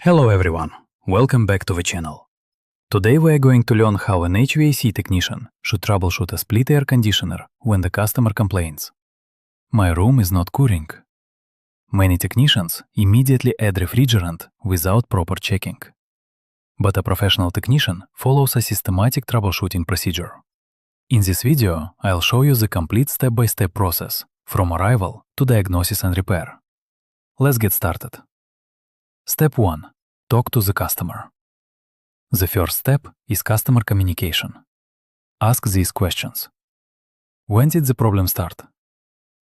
Hello everyone, welcome back to the channel. Today we are going to learn how an HVAC technician should troubleshoot a split air conditioner when the customer complains. My room is not cooling. Many technicians immediately add refrigerant without proper checking. But a professional technician follows a systematic troubleshooting procedure. In this video, I'll show you the complete step-by-step process from arrival to diagnosis and repair. Let's get started. Step 1. Talk to the customer. The first step is customer communication. Ask these questions. When did the problem start?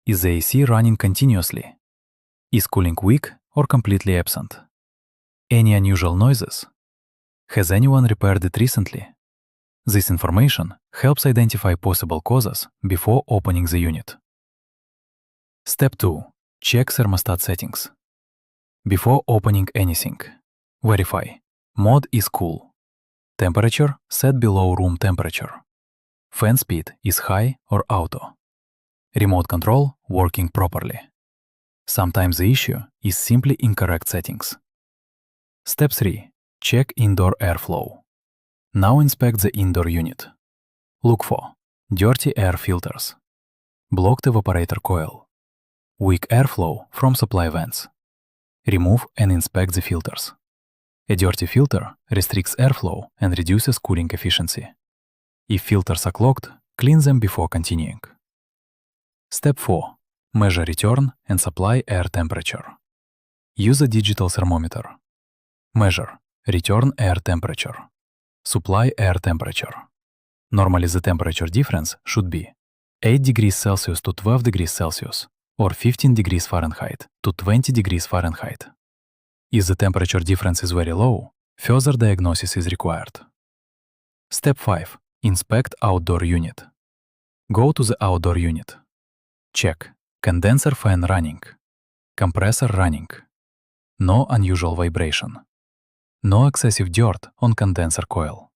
Is the AC running continuously? Is cooling weak or completely absent? Any unusual noises? Has anyone repaired it recently? This information helps identify possible causes before opening the unit. Step 2. Check thermostat settings. Before opening anything, verify. Mode is cool. Temperature set below room temperature. Fan speed is high or auto. Remote control working properly. Sometimes the issue is simply incorrect settings. Step 3. Check indoor airflow. Now inspect the indoor unit. Look for dirty air filters, blocked evaporator coil, weak airflow from supply vents. Remove and inspect the filters. A dirty filter restricts airflow and reduces cooling efficiency. If filters are clogged, clean them before continuing. Step 4. Measure return and supply air temperature. Use a digital thermometer. Measure return air temperature, supply air temperature. Normally the temperature difference should be 8 degrees Celsius to 12 degrees Celsius, or 15 degrees Fahrenheit to 20 degrees Fahrenheit. If the temperature difference is very low, further diagnosis is required. Step 5. Inspect outdoor unit. Go to the outdoor unit. Check condenser fan running, compressor running, no unusual vibration, no excessive dirt on condenser coil.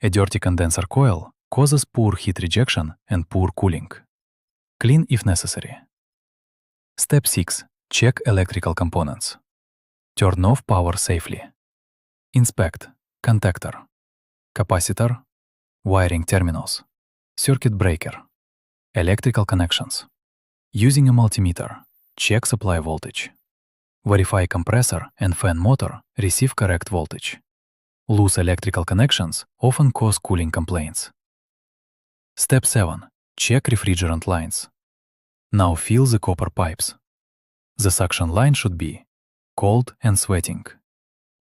A dirty condenser coil causes poor heat rejection and poor cooling. Clean if necessary. Step 6. Check electrical components. Turn off power safely. Inspect contactor, capacitor, wiring terminals, circuit breaker, electrical connections. Using a multimeter, check supply voltage. Verify compressor and fan motor receive correct voltage. Loose electrical connections often cause cooling complaints. Step 7. Check refrigerant lines. Now feel the copper pipes. The suction line should be cold and sweating.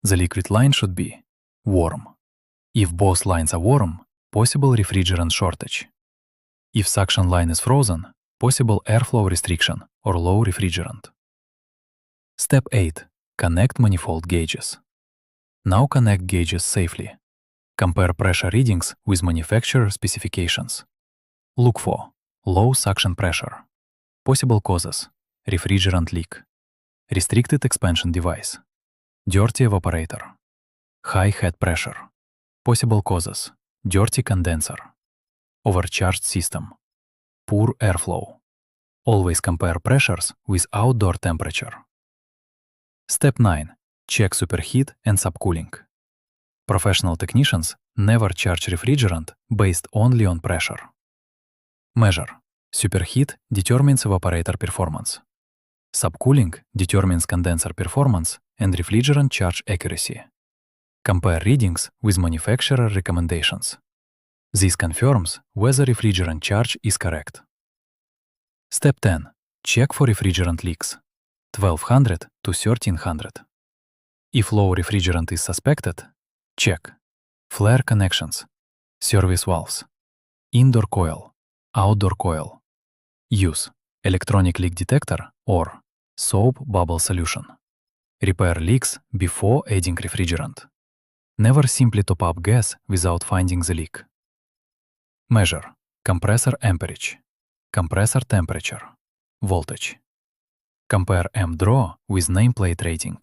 The liquid line should be warm. If both lines are warm, possible refrigerant shortage. If suction line is frozen, possible airflow restriction or low refrigerant. Step 8. Connect manifold gauges. Now connect gauges safely. Compare pressure readings with manufacturer specifications. Look for low suction pressure. Possible causes: refrigerant leak, restricted expansion device, dirty evaporator, high head pressure. Possible causes: dirty condenser, overcharged system, poor airflow. Always compare pressures with outdoor temperature. Step 9. Check superheat and subcooling. Professional technicians never charge refrigerant based only on pressure. Measure. Superheat determines evaporator performance. Subcooling determines condenser performance and refrigerant charge accuracy. Compare readings with manufacturer recommendations. This confirms whether refrigerant charge is correct. Step 10. Check for refrigerant leaks. 1200 to 1300. If low refrigerant is suspected, check flare connections, service valves, indoor coil, outdoor coil. Use electronic leak detector or soap bubble solution. Repair leaks before adding refrigerant. Never simply top up gas without finding the leak. Measure compressor amperage, compressor temperature, voltage. Compare amp draw with nameplate rating.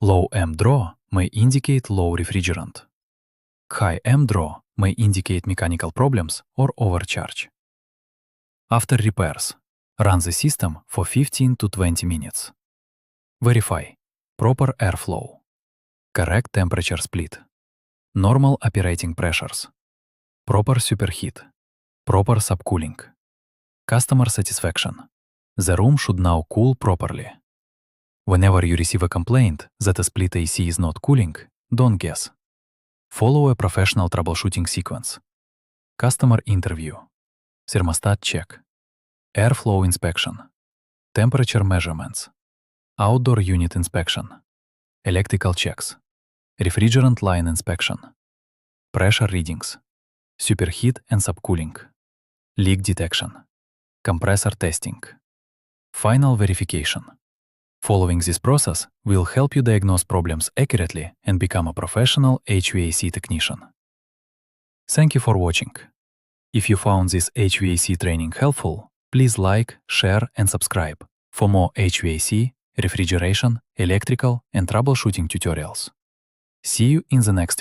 Low amp draw may indicate low refrigerant. High amp draw may indicate mechanical problems or overcharge. After repairs, run the system for 15 to 20 minutes. Verify proper airflow. correct temperature split, normal operating pressures, proper superheat, proper subcooling, customer satisfaction. The room should now cool properly. Whenever you receive a complaint that a split AC is not cooling, don't guess. Follow a professional troubleshooting sequence. Customer interview, thermostat check, airflow inspection, temperature measurements, outdoor unit inspection, electrical checks, refrigerant line inspection, pressure readings, superheat and subcooling, leak detection, compressor testing, final verification. Following this process will help you diagnose problems accurately and become a professional HVAC technician. Thank you for watching. If you found this HVAC training helpful, please like, share, and subscribe for more HVAC, refrigeration, electrical, and troubleshooting tutorials. See you in the next video.